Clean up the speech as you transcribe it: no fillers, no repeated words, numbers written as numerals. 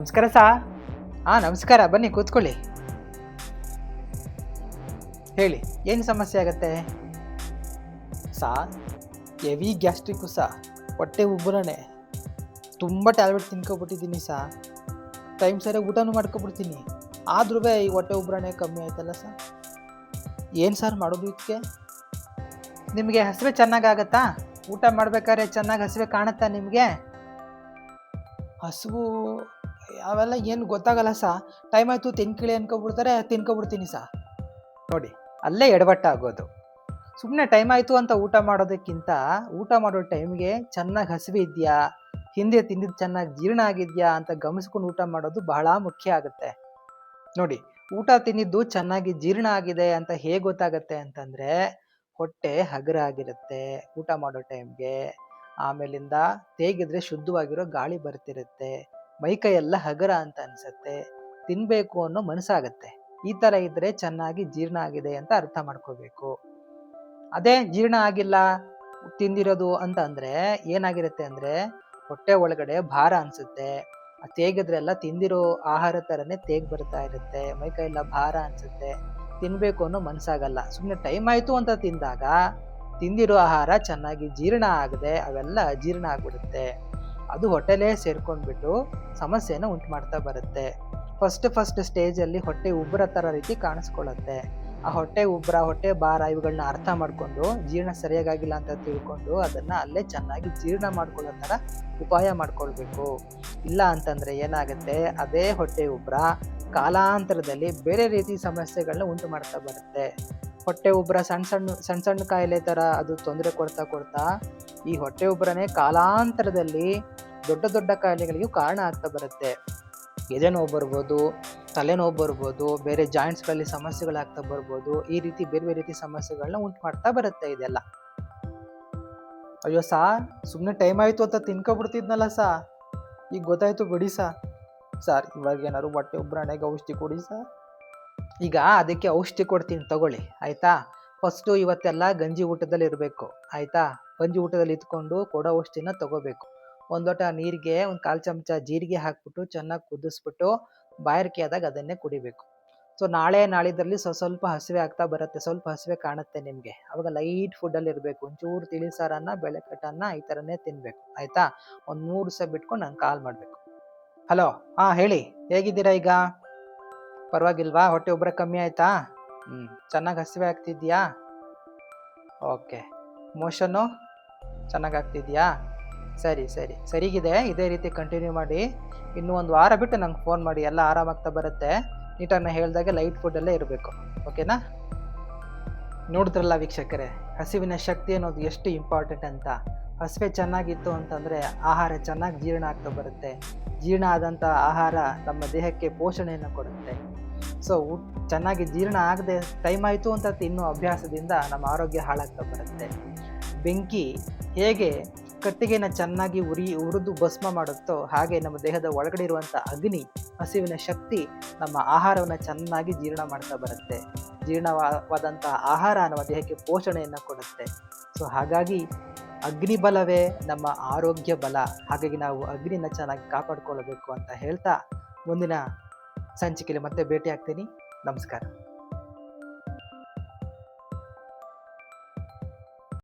ನಮಸ್ಕಾರ ಸಾ. ನಮಸ್ಕಾರ, ಬನ್ನಿ ಕೂತ್ಕೊಳ್ಳಿ. ಹೇಳಿ, ಏನು ಸಮಸ್ಯೆ ಆಗತ್ತೆ ಸಾ? ಹೆವಿ ಗ್ಯಾಸ್ಟ್ರಿಕ್ಕು ಸಾ, ಹೊಟ್ಟೆ ಉಬ್ಬರಣೆ, ತುಂಬ ಟ್ಯಾಬ್ಲೆಟ್ ತಿನ್ಕೊಬಿಟ್ಟಿದ್ದೀನಿ ಸಾ. ಟೈಮ್ ಸರಿಯಾಗಿ ಊಟನೂ ಮಾಡ್ಕೊಬಿಡ್ತೀನಿ, ಆದ್ರೂ ಈ ಹೊಟ್ಟೆ ಉಬ್ಬರಣೆ ಕಮ್ಮಿ ಆಯ್ತಲ್ಲ ಸಾ. ಏನು ಸಾರ್ ಮಾಡೋದು ಇದಕ್ಕೆ? ನಿಮಗೆ ಹಸಿವೆ ಚೆನ್ನಾಗಾಗತ್ತಾ? ಊಟ ಮಾಡ್ಬೇಕಾದ್ರೆ ಚೆನ್ನಾಗಿ ಹಸಿವೆ ಕಾಣುತ್ತಾ ನಿಮಗೆ? ಹಸಿವು ಅವೆಲ್ಲ ಏನು ಗೊತ್ತಾಗಲ್ಲ ಸಾ. ಟೈಮ್ ಆಯಿತು ತಿನ್ಕಿಳಿ ಅನ್ಕೊಬಿಡ್ತಾರೆ, ತಿನ್ಕೊಬಿಡ್ತೀನಿ ಸಾ. ನೋಡಿ, ಅಲ್ಲೇ ಎಡವಟ್ಟಾಗೋದು. ಸುಮ್ಮನೆ ಟೈಮ್ ಆಯಿತು ಅಂತ ಊಟ ಮಾಡೋದಕ್ಕಿಂತ ಊಟ ಮಾಡೋ ಟೈಮ್ಗೆ ಚೆನ್ನಾಗಿ ಹಸಿವೆ ಇದೆಯಾ, ಹಿಂದೆ ತಿಂದಿದ್ದು ಚೆನ್ನಾಗಿ ಜೀರ್ಣ ಆಗಿದೆಯಾ ಅಂತ ಗಮನಿಸ್ಕೊಂಡು ಊಟ ಮಾಡೋದು ಬಹಳ ಮುಖ್ಯ ಆಗುತ್ತೆ. ನೋಡಿ, ಊಟ ತಿಂದಿದ್ದು ಚೆನ್ನಾಗಿ ಜೀರ್ಣ ಆಗಿದೆ ಅಂತ ಹೇಗೆ ಗೊತ್ತಾಗತ್ತೆ ಅಂತಂದರೆ, ಹೊಟ್ಟೆ ಹಗುರ ಆಗಿರುತ್ತೆ ಊಟ ಮಾಡೋ ಟೈಮ್ಗೆ. ಆಮೇಲಿಂದ ತೇಗಿದ್ರೆ ಶುದ್ಧವಾಗಿರೋ ಗಾಳಿ ಬರ್ತಿರುತ್ತೆ, ಮೈಕೈ ಎಲ್ಲ ಹಗರ ಅಂತ ಅನ್ಸುತ್ತೆ, ತಿನ್ಬೇಕು ಅನ್ನೋ ಮನಸ್ಸಾಗತ್ತೆ. ಈ ಥರ ಇದ್ರೆ ಚೆನ್ನಾಗಿ ಜೀರ್ಣ ಆಗಿದೆ ಅಂತ ಅರ್ಥ ಮಾಡ್ಕೋಬೇಕು. ಅದೇ ಜೀರ್ಣ ಆಗಿಲ್ಲ ತಿಂದಿರೋದು ಅಂತ ಅಂದ್ರೆ ಏನಾಗಿರುತ್ತೆ ಅಂದ್ರೆ, ಹೊಟ್ಟೆ ಒಳಗಡೆ ಭಾರ ಅನ್ಸುತ್ತೆ, ತೇಗಿದ್ರೆಲ್ಲ ತಿಂದಿರೋ ಆಹಾರ ಥರನೇ ತೇಗ್ ಬರ್ತಾ ಇರುತ್ತೆ, ಮೈಕೈ ಎಲ್ಲ ಭಾರ ಅನ್ಸುತ್ತೆ, ತಿನ್ಬೇಕು ಅನ್ನೋ ಮನಸ್ಸಾಗಲ್ಲ. ಸುಮ್ಮನೆ ಟೈಮ್ ಆಯಿತು ಅಂತ ತಿಂದಾಗ ತಿಂದಿರೋ ಆಹಾರ ಚೆನ್ನಾಗಿ ಜೀರ್ಣ ಆಗದೆ ಅವೆಲ್ಲ ಅಜೀರ್ಣ ಆಗ್ಬಿಡುತ್ತೆ. ಅದು ಹೊಟ್ಟೆಲೇ ಸೇರ್ಕೊಂಡ್ಬಿಟ್ಟು ಸಮಸ್ಯೆನ ಉಂಟು ಮಾಡ್ತಾ ಬರುತ್ತೆ. ಫಸ್ಟ್ ಸ್ಟೇಜಲ್ಲಿ ಹೊಟ್ಟೆ ಉಬ್ಬರ ಥರ ರೀತಿ ಕಾಣಿಸ್ಕೊಳ್ಳುತ್ತೆ. ಆ ಹೊಟ್ಟೆ ಉಬ್ಬರ, ಹೊಟ್ಟೆ ಭಾರ ಇವುಗಳನ್ನ ಅರ್ಥ ಮಾಡಿಕೊಂಡು ಜೀರ್ಣ ಸರಿಯಾಗಿಲ್ಲ ಅಂತ ತಿಳ್ಕೊಂಡು ಅದನ್ನು ಅಲ್ಲೇ ಚೆನ್ನಾಗಿ ಜೀರ್ಣ ಮಾಡ್ಕೊಳ್ಳೋ ಥರ ಉಪಾಯ ಮಾಡ್ಕೊಳ್ಬೇಕು. ಇಲ್ಲ ಅಂತಂದರೆ ಏನಾಗುತ್ತೆ, ಅದೇ ಹೊಟ್ಟೆ ಉಬ್ಬರ ಕಾಲಾಂತರದಲ್ಲಿ ಬೇರೆ ರೀತಿ ಸಮಸ್ಯೆಗಳನ್ನ ಉಂಟು ಮಾಡ್ತಾ ಬರುತ್ತೆ. ಹೊಟ್ಟೆ ಉಬ್ಬರ ಸಣ್ಣ ಸಣ್ಣ ಕಾಯಿಲೆ ಥರ ಅದು ತೊಂದರೆ ಕೊಡ್ತಾ ಈ ಹೊಟ್ಟೆ ಉಬ್ಬರನೇ ಕಾಲಾಂತರದಲ್ಲಿ ದೊಡ್ಡ ಕಾಯಿಲೆಗಳಿಗೂ ಕಾರಣ ಆಗ್ತಾ ಬರುತ್ತೆ. ಎದೆ ನೋವು ಬರ್ಬೋದು, ತಲೆನೋವು ಬರ್ಬೋದು, ಬೇರೆ ಜಾಯಿಂಟ್ಸ್ಗಳಲ್ಲಿ ಸಮಸ್ಯೆಗಳಾಗ್ತಾ ಬರ್ಬೋದು. ಈ ರೀತಿ ಬೇರೆ ರೀತಿ ಸಮಸ್ಯೆಗಳನ್ನ ಉಂಟು ಮಾಡ್ತಾ ಬರುತ್ತೆ ಇದೆಲ್ಲ. ಅಯ್ಯೋ ಸಾ, ಸುಮ್ಮನೆ ಟೈಮ್ ಆಯಿತು ಅಂತ ತಿನ್ಕೊಬಿಡ್ತಿದ್ನಲ್ಲ ಸಾ, ಈಗ ಗೊತ್ತಾಯ್ತು ಬಿಡಿ ಸಾರ್. ಇವಾಗ ಏನಾದ್ರು ಹೊಟ್ಟೆ ಉಬ್ಬರಣೆಗೆ ಔಷಧಿ ಕೊಡಿ ಸರ್. ಈಗ ಅದಕ್ಕೆ ಔಷಧಿ ಕೊಡ್ತೀನಿ ತಗೊಳ್ಳಿ, ಆಯಿತಾ? ಫಸ್ಟು ಇವತ್ತೆಲ್ಲ ಗಂಜಿ ಊಟದಲ್ಲಿ ಇರಬೇಕು, ಆಯಿತಾ? ಗಂಜಿ ಊಟದಲ್ಲಿ ಇದ್ಕೊಂಡು ಕೊಡೋ ಔಷಧಿನ ತಗೋಬೇಕು. ಒಂದು ಲೋಟ ನೀರಿಗೆ 1/4 ಚಮಚ ಜೀರಿಗೆ ಹಾಕ್ಬಿಟ್ಟು ಚೆನ್ನಾಗಿ ಕುದಿಸ್ಬಿಟ್ಟು ಬಾಯಾರಿಕೆ ಆದಾಗ ಅದನ್ನೇ ಕುಡಿಬೇಕು. ಸೊ ನಾಳೆ ನಾಳಿದ್ರಲ್ಲಿ ಸ್ವಲ್ಪ ಹಸಿವೆ ಆಗ್ತಾ ಬರುತ್ತೆ, ಸ್ವಲ್ಪ ಹಸಿವೆ ಕಾಣುತ್ತೆ ನಿಮಗೆ. ಅವಾಗ ಲೈಟ್ ಫುಡ್ಡಲ್ಲಿ ಇರಬೇಕು. ಒಂಚೂರು ತಿಳಿ ಸಾರನ್ನ, ಬೆಳೆಕಟ್ಟನ್ನ ಈ ಥರನೇ ತಿನ್ನಬೇಕು, ಆಯಿತಾ? ಒಂದು 3 ದಿವಸ ಬಿಟ್ಕೊಂಡು ನಂಗೆ ಕಾಲ್ ಮಾಡಬೇಕು. ಹಲೋ, ಹೇಳಿ, ಹೇಗಿದ್ದೀರಾ ಈಗ? ಪರವಾಗಿಲ್ವಾ? ಹೊಟ್ಟೆ ಉಬ್ಬರ ಕಮ್ಮಿ ಆಯ್ತಾ? ಚೆನ್ನಾಗಿ ಹಸಿವೆ ಆಗ್ತಿದ್ಯಾ? ಓಕೆ. ಮೋಷನ್ನು ಚೆನ್ನಾಗಿ ಆಗ್ತಿದ್ಯಾ? ಸರಿಗಿದೆ. ಇದೇ ರೀತಿ ಕಂಟಿನ್ಯೂ ಮಾಡಿ. ಇನ್ನೂ 1 ವಾರ ಬಿಟ್ಟು ನಂಗೆ ಫೋನ್ ಮಾಡಿ, ಎಲ್ಲ ಆರಾಮಾಗ್ತಾ ಬರುತ್ತೆ. ನೀಟಾಗಿ ಹೇಳ್ದಾಗೆ ಲೈಟ್ ಫುಡ್ಡಲ್ಲೇ ಇರಬೇಕು, ಓಕೆನಾ? ನೋಡಿದ್ರಲ್ಲ ವೀಕ್ಷಕರೇ, ಹಸಿವಿನ ಶಕ್ತಿ ಅನ್ನೋದು ಎಷ್ಟು ಇಂಪಾರ್ಟೆಂಟ್ ಅಂತ. ಹಸಿವೆ ಚೆನ್ನಾಗಿತ್ತು ಅಂತಂದರೆ ಆಹಾರ ಚೆನ್ನಾಗಿ ಜೀರ್ಣ ಆಗ್ತಾ ಬರುತ್ತೆ. ಜೀರ್ಣ ಆದಂಥ ಆಹಾರ ನಮ್ಮ ದೇಹಕ್ಕೆ ಪೋಷಣೆಯನ್ನು ಕೊಡುತ್ತೆ. ಸೊ ಚೆನ್ನಾಗಿ ಜೀರ್ಣ ಆಗದೆ ಟೈಮ್ ಆಯಿತು ಅಂತ ತಿನ್ನೋ ಅಭ್ಯಾಸದಿಂದ ನಮ್ಮ ಆರೋಗ್ಯ ಹಾಳಾಗ್ತಾ ಬರುತ್ತೆ. ಬೆಂಕಿ ಹೇಗೆ ಕಟ್ಟಿಗೆನ ಚೆನ್ನಾಗಿ ಉರಿದು ಭಸ್ಮ ಮಾಡುತ್ತೋ, ಹಾಗೆ ನಮ್ಮ ದೇಹದ ಒಳಗಡೆ ಇರುವಂಥ ಅಗ್ನಿ, ಹಸಿವಿನ ಶಕ್ತಿ ನಮ್ಮ ಆಹಾರವನ್ನು ಚೆನ್ನಾಗಿ ಜೀರ್ಣ ಮಾಡ್ತಾ ಬರುತ್ತೆ. ಜೀರ್ಣವಾದಂಥ ಆಹಾರ ನಮ್ಮ ದೇಹಕ್ಕೆ ಪೋಷಣೆಯನ್ನು ಕೊಡುತ್ತೆ. ಸೊ ಹಾಗಾಗಿ ಅಗ್ನಿ ಬಲವೇ ನಮ್ಮ ಆರೋಗ್ಯ ಬಲ. ಹಾಗಾಗಿ ನಾವು ಅಗ್ನಿನ ಚೆನ್ನಾಗಿ ಕಾಪಾಡ್ಕೊಳ್ಬೇಕು ಅಂತ ಹೇಳ್ತಾ ಮುಂದಿನ ಸಂಚಿಕೆಯಲ್ಲಿ ಮತ್ತೆ ಭೇಟಿ ಆಗ್ತೀನಿ. ನಮಸ್ಕಾರ.